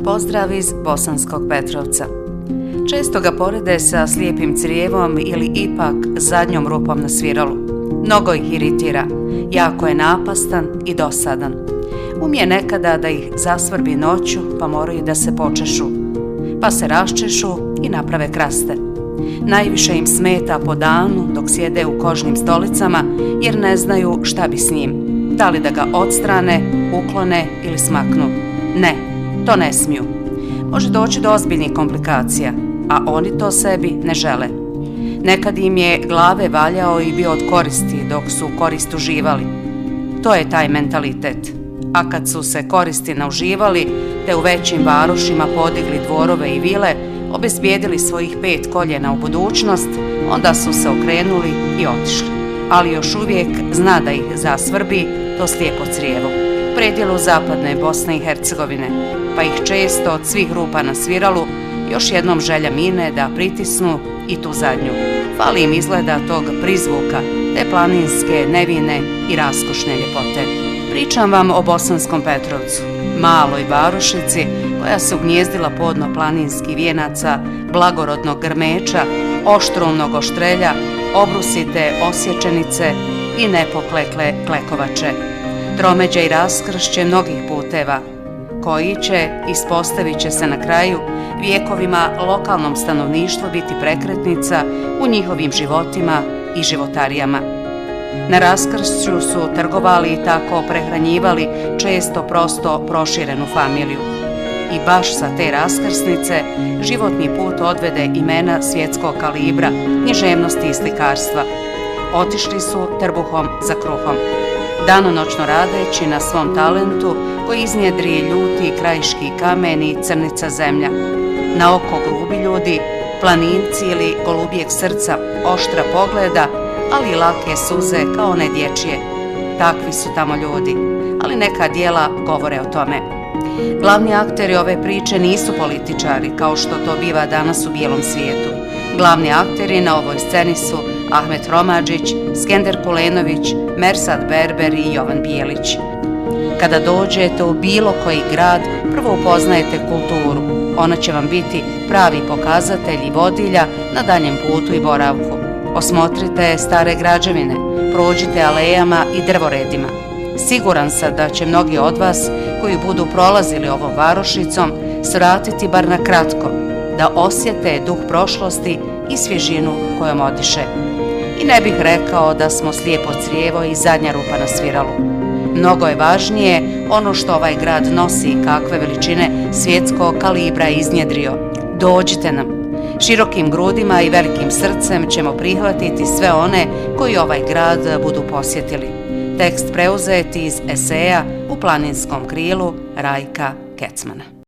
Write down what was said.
Pozdrav iz Bosanskog Petrovca. Često ga porede sa slijepim crijevom ili ipak zadnjom rupom na sviralu. Mnogo ih iritira, jako je napastan i dosadan. Umije nekada da ih zasvrbi noću pa moraju da se počešu, pa se raščešu i naprave kraste. Najviše im smeta po danu dok sjede u kožnim stolicama jer ne znaju šta bi s njim, da li da ga odstrane, uklone ili smaknu. Ne, to ne smiju. Može doći do ozbiljnih komplikacija, a oni to sebi ne žele. Nekad im je glave valjao i bio od koristi dok su korist uživali. To je taj mentalitet. A kad su se koristi nauživali, te u većim varošima podigli dvorove i vile, obezbijedili svojih 5 koljena u budućnost, onda su se okrenuli i otišli. Ali još uvijek zna da ih zasvrbi to slijepo crijevo. U predjelu zapadne Bosne i Hercegovine, pa ih često od svih rupa na sviralu još jednom želja mine da pritisnu i tu zadnju. Fali im izgleda tog prizvuka, te planinske, nevine i raskošne ljepote. Pričam vam o Bosanskom Petrovcu, maloj varošici koja se ugnijezdila podno planinskih vijenaca, blagorodnog grmeča, oštrounog oštrelja, obrusite osječenice i nepoklekle klekovače. Tromeđa i raskršće mnogih puteva, koji će, ispostavit će se na kraju, vijekovima lokalnom stanovništvu biti prekretnica u njihovim životima i životarijama. Na raskršću su trgovali i tako prehranjivali često prosto proširenu familiju. I baš sa te raskrsnice životni put odvede imena svjetskog kalibra, književnosti i slikarstva. Otišli su trbuhom za kruhom, danonoćno radeći na svom talentu koji iznjedri ljuti krajiški kamen i crnica zemlja. Na oko grubi ljudi, planinci ili golubijeg srca, oštra pogleda, ali i lake suze kao one dječje. Takvi su tamo ljudi, ali neka djela govore o tome. Glavni akteri ove priče nisu političari, kao što to biva danas u bijelom svijetu. Glavni akteri na ovoj sceni su Ahmet Romadžić, Skender Kulenović, Mersat Berber i Jovan Bijelić. Kada dođete u bilo koji grad, prvo upoznajete kulturu. Ona će vam biti pravi pokazatelj i vodilja na daljem putu i boravku. Osmotrite stare građevine, prođite alejama i drvoredima. Siguran sam da će mnogi od vas koji budu prolazili ovom varošicom svratiti bar na kratko, da osjete duh prošlosti i svježinu kojom odiše. I ne bih rekao da smo slijepo crijevo i zadnja rupa na sviralu. Mnogo je važnije ono što ovaj grad nosi i kakve veličine svjetskog kalibra je iznjedrio. Dođite nam. Širokim grudima i velikim srcem ćemo prihvatiti sve one koji ovaj grad budu posjetili. Tekst preuzeti iz eseja U planinskom krilu Rajka Kecmana.